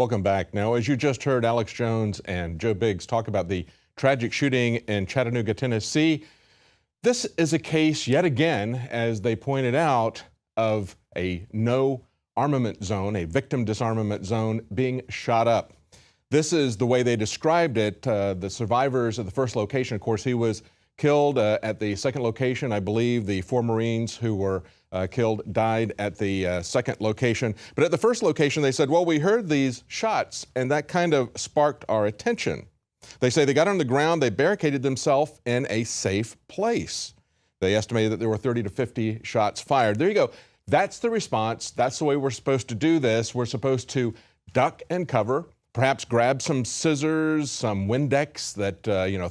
Welcome back. Now, as you just heard Alex Jones and Joe Biggs talk about the tragic shooting in Chattanooga, Tennessee, this is a case yet again, as they pointed out, of a no armament zone, a victim disarmament zone being shot up. This is the way they described it. The survivors of the first location, of course, he was killed at the second location. I believe the 4 Marines who were killed died at the second location. But at the first location, they said, well, we heard these shots, and that kind of sparked our attention. They say they got on the ground, they barricaded themselves in a safe place. They estimated that there were 30 to 50 shots fired. There you go. That's the response. That's the way we're supposed to do this. We're supposed to duck and cover, perhaps grab some scissors, some Windex that,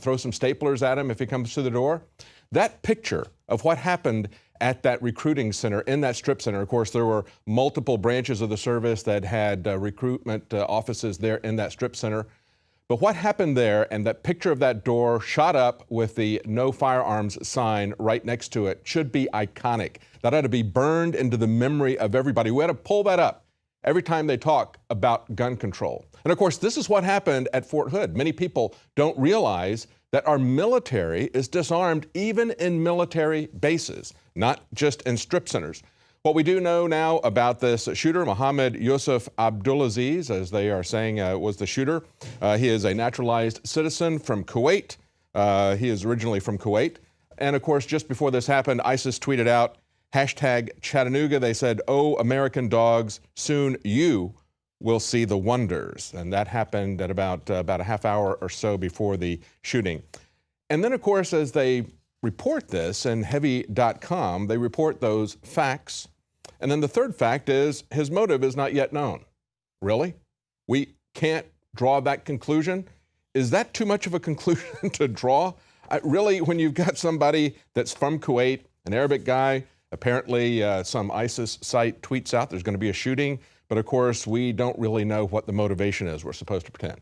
throw some staplers at him if he comes to the door. That picture of what happened at that recruiting center, in that strip center, of course, there were multiple branches of the service that had recruitment offices there in that strip center. But what happened there, and that picture of that door shot up with the no firearms sign right next to it, should be iconic. That ought to be burned into the memory of everybody. We ought to pull that up every time they talk about gun control. And of course, this is what happened at Fort Hood. Many people don't realize that our military is disarmed even in military bases, not just in strip centers. What we do know now about this shooter, Mohammed Yusuf Abdulaziz, as they are saying, was the shooter. He is a naturalized citizen from Kuwait. He is originally from Kuwait. And of course, just before this happened, ISIS tweeted out, #Chattanooga. They said, "Oh, American dogs, soon you will see the wonders." And that happened at about a half hour or so before the shooting. And then, of course, as they report this in heavy.com, they report those facts. And then the third fact is his motive is not yet known. Really? We can't draw that conclusion? Is that too much of a conclusion to draw? Really, when you've got somebody that's from Kuwait, an Arabic guy, apparently some ISIS site tweets out there's going to be a shooting, but of course we don't really know what the motivation is. We're supposed to pretend.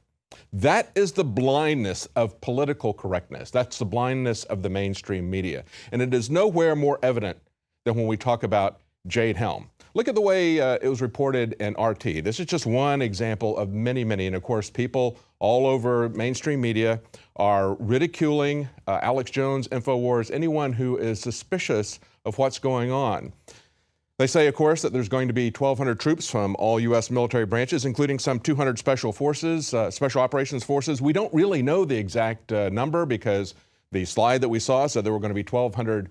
That is the blindness of political correctness. That's the blindness of the mainstream media. And it is nowhere more evident than when we talk about Jade Helm. Look at the way it was reported in RT. This is just one example of many, many. And of course, people all over mainstream media are ridiculing Alex Jones, InfoWars, anyone who is suspicious of what's going on. They say, of course, that there's going to be 1,200 troops from all U.S. military branches, including some 200 special forces, special operations forces. We don't really know the exact number because the slide that we saw said there were going to be 1,200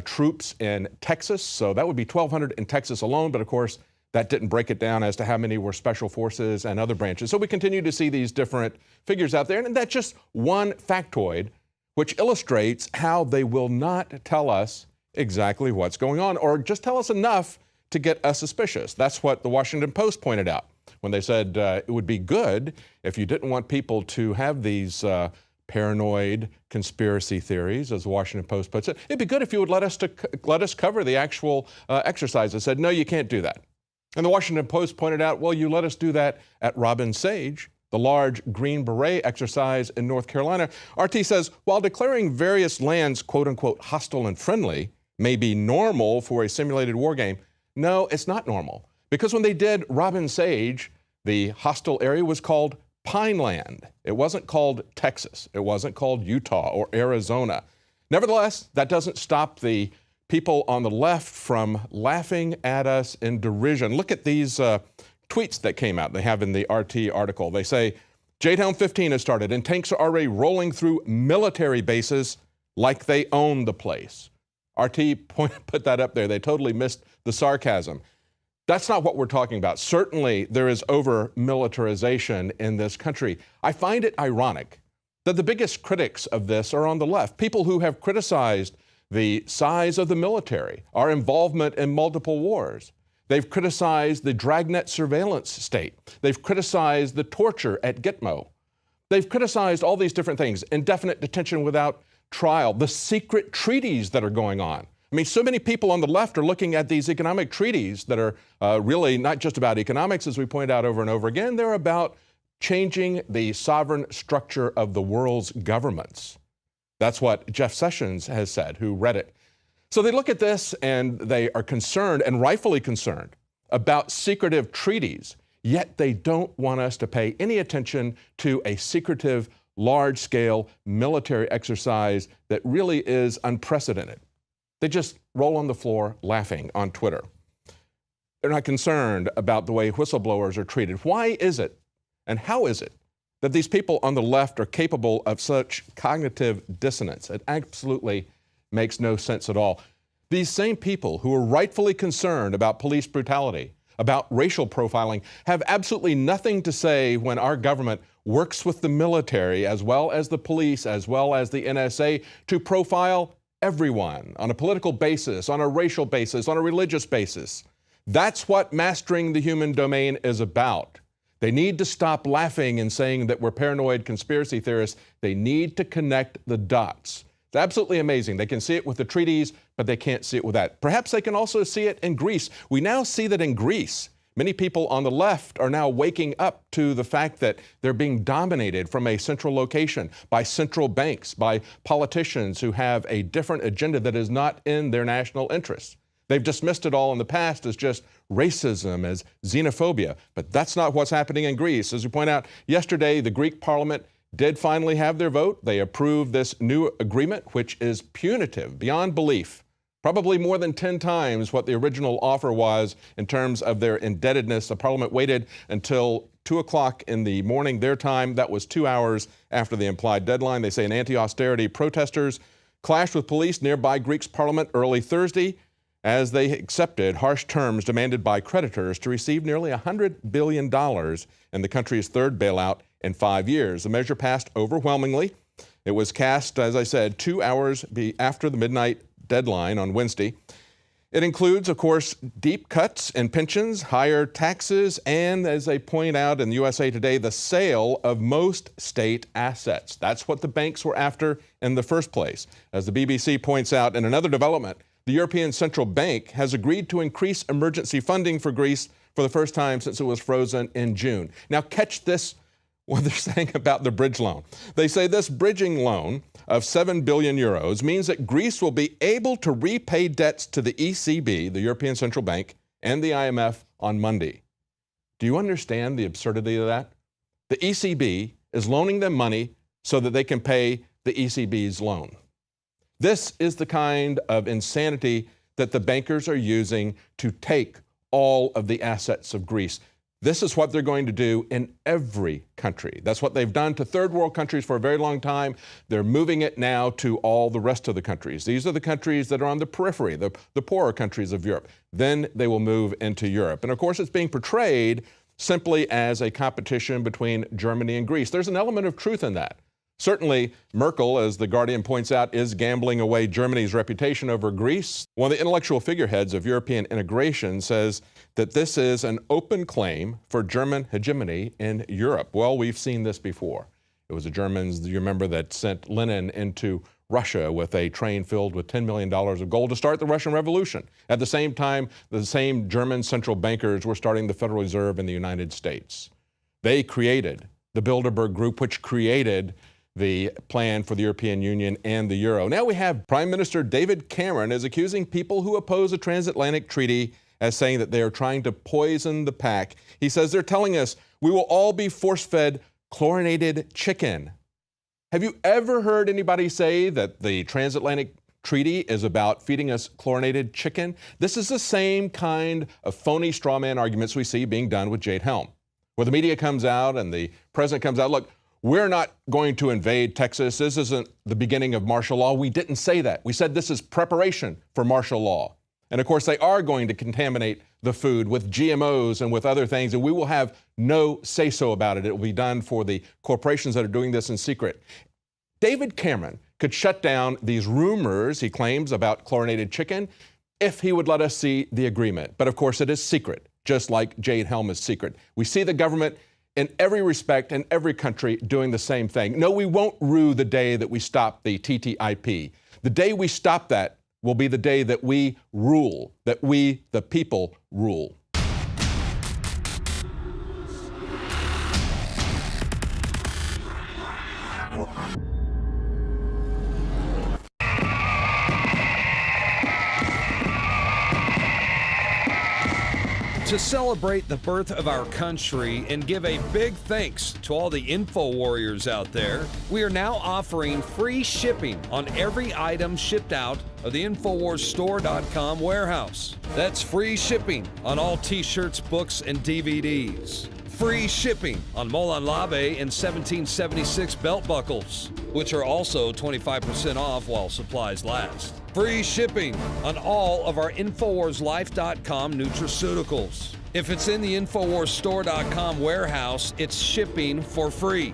troops in Texas. So that would be 1,200 in Texas alone. But of course, that didn't break it down as to how many were special forces and other branches. So we continue to see these different figures out there. And that's just one factoid, which illustrates how they will not tell us exactly what's going on, or just tell us enough to get us suspicious. That's what the Washington Post pointed out when they said it would be good if you didn't want people to have these paranoid conspiracy theories, as the Washington Post puts it. It'd be good if you would let us cover the actual exercise. They said, no, you can't do that. And the Washington Post pointed out, well, you let us do that at Robin Sage, the large Green Beret exercise in North Carolina. RT says, while declaring various lands, quote unquote, hostile and friendly, may be normal for a simulated war game. No, it's not normal. Because when they did Robin Sage, the hostile area was called Pineland. It wasn't called Texas. It wasn't called Utah or Arizona. Nevertheless, that doesn't stop the people on the left from laughing at us in derision. Look at these tweets that came out. They have in the RT article. They say, Jade Helm 15 has started and tanks are already rolling through military bases like they own the place. RT put that up there. They totally missed the sarcasm. That's not what we're talking about. Certainly, there is over-militarization in this country. I find it ironic that the biggest critics of this are on the left, people who have criticized the size of the military, our involvement in multiple wars. They've criticized the dragnet surveillance state. They've criticized the torture at Gitmo. They've criticized all these different things, indefinite detention without trial, the secret treaties that are going on. I mean, so many people on the left are looking at these economic treaties that are really not just about economics, as we point out over and over again. They're about changing the sovereign structure of the world's governments. That's what Jeff Sessions has said, who read it. So they look at this and they are concerned, and rightfully concerned, about secretive treaties. yet they don't want us to pay any attention to a secretive, large-scale military exercise that really is unprecedented. They just roll on the floor laughing on Twitter. They're not concerned about the way whistleblowers are treated. Why is it, and how is it, that these people on the left are capable of such cognitive dissonance? It absolutely makes no sense at all. These same people who are rightfully concerned about police brutality, about racial profiling, have absolutely nothing to say when our government works with the military as well as the police, as well as the NSA, to profile everyone on a political basis, on a racial basis, on a religious basis. That's what mastering the human domain is about. They need to stop laughing and saying that we're paranoid conspiracy theorists. They need to connect the dots. It's absolutely amazing. They can see it with the treaties, but they can't see it with that. Perhaps they can also see it in Greece. We now see that in Greece, many people on the left are now waking up to the fact that they're being dominated from a central location by central banks, by politicians who have a different agenda that is not in their national interests. They've dismissed it all in the past as just racism, as xenophobia, but that's not what's happening in Greece. As we point out, yesterday the Greek parliament did finally have their vote. They approved this new agreement, which is punitive beyond belief, probably more than 10 times what the original offer was in terms of their indebtedness. The parliament waited until 2 o'clock in the morning, their time. That was 2 hours after the implied deadline. They say an anti-austerity protesters clashed with police nearby Greek's parliament early Thursday as they accepted harsh terms demanded by creditors to receive nearly $100 billion in the country's third bailout in 5 years. The measure passed overwhelmingly. It was cast, as I said, 2 hours after the midnight deadline on Wednesday. It includes, of course, deep cuts in pensions, higher taxes, and, as they point out in the USA Today, the sale of most state assets. That's what the banks were after in the first place. As the BBC points out in another development, the European Central Bank has agreed to increase emergency funding for Greece for the first time since it was frozen in June. Now catch this, what they're saying about the bridge loan. They say this bridging loan of 7 billion euros means that Greece will be able to repay debts to the ECB, the European Central Bank, and the IMF on Monday. Do you understand the absurdity of that? The ECB is loaning them money so that they can pay the ECB's loan. This is the kind of insanity that the bankers are using to take all of the assets of Greece. This is what they're going to do in every country. That's what they've done to third world countries for a very long time. They're moving it now to all the rest of the countries. These are the countries that are on the periphery, the poorer countries of Europe. Then they will move into Europe. And of course, it's being portrayed simply as a competition between Germany and Greece. There's an element of truth in that. Certainly, Merkel, as The Guardian points out, is gambling away Germany's reputation over Greece. One of the intellectual figureheads of European integration says that this is an open claim for German hegemony in Europe. Well, we've seen this before. It was the Germans, you remember, that sent Lenin into Russia with a train filled with $10 million of gold to start the Russian Revolution. At the same time, the same German central bankers were starting the Federal Reserve in the United States. They created the Bilderberg Group, which created the plan for the European Union and the euro. Now we have Prime Minister David Cameron is accusing people who oppose a transatlantic treaty as saying that they are trying to poison the pack. He says they're telling us we will all be force-fed chlorinated chicken. Have you ever heard anybody say that the transatlantic treaty is about feeding us chlorinated chicken? This is the same kind of phony straw man arguments we see being done with Jade Helm, where the media comes out and the president comes out, look, we're not going to invade Texas. This isn't the beginning of martial law. We didn't say that. We said this is preparation for martial law. And of course, they are going to contaminate the food with GMOs and with other things, and we will have no say-so about it. It will be done for the corporations that are doing this in secret. David Cameron could shut down these rumors, he claims, about chlorinated chicken if he would let us see the agreement. But of course, it is secret, just like Jade Helm is secret. We see the government in every respect in every country doing the same thing. No, we won't rue the day that we stop the TTIP. The day we stop that will be the day that we rule, that we, the people, rule. To celebrate the birth of our country and give a big thanks to all the info warriors out there, we are now offering free shipping on every item shipped out of the InfoWarsStore.com warehouse. That's free shipping on all t-shirts, books, and DVDs. Free shipping on Molon Labe and 1776 belt buckles, which are also 25% off while supplies last. Free shipping on all of our InfoWarsLife.com nutraceuticals. If it's in the InfoWarsStore.com warehouse, it's shipping for free,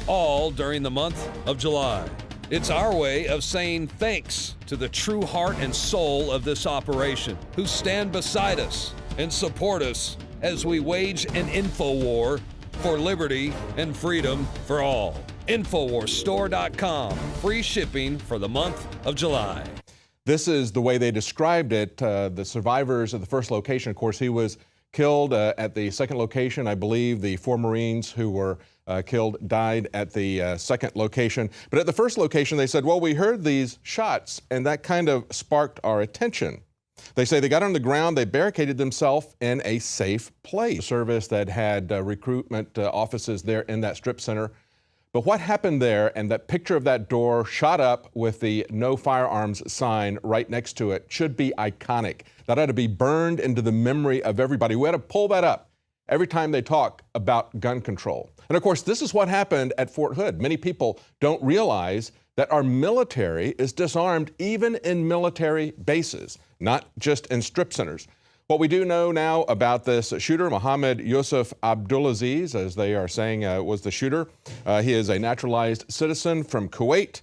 all during the month of July. It's our way of saying thanks to the true heart and soul of this operation, who stand beside us and support us as we wage an info war for liberty and freedom for all. InfoWarsStore.com, free shipping for the month of July. This is the way they described it. The survivors of the first location, of course, he was killed at the second location. I believe the 4 Marines who were killed died at the second location. But at the first location, they said, well, we heard these shots, and that kind of sparked our attention. They say they got on the ground, they barricaded themselves in a safe place. A service that had recruitment offices there in that strip center. But what happened there, and that picture of that door shot up with the no firearms sign right next to it, should be iconic. That ought to be burned into the memory of everybody. We ought to pull that up every time they talk about gun control. And of course, this is what happened at Fort Hood. Many people don't realize that our military is disarmed even in military bases, not just in strip centers. What we do know now about this shooter, Mohammed Yusuf Abdulaziz, as they are saying was the shooter. He is a naturalized citizen from Kuwait.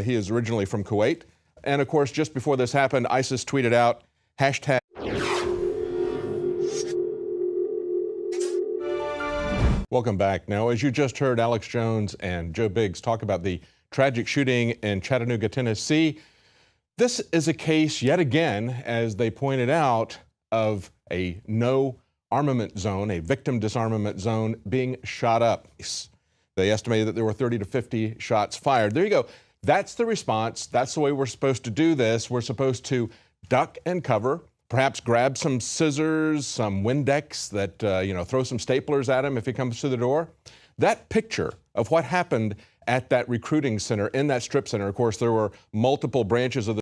He is originally from Kuwait. And of course, just before this happened, ISIS tweeted out, hashtag. Welcome back. Now, as you just heard Alex Jones and Joe Biggs talk about the tragic shooting in Chattanooga, Tennessee, this is a case yet again, as they pointed out, of a no armament zone, a victim disarmament zone being shot up. They estimated that there were 30 to 50 shots fired. There you go. That's the response. That's the way we're supposed to do this. We're supposed to duck and cover, perhaps grab some scissors, some Windex that, throw some staplers at him if he comes through the door. That picture of what happened at that recruiting center, in that strip center, of course, there were multiple branches of the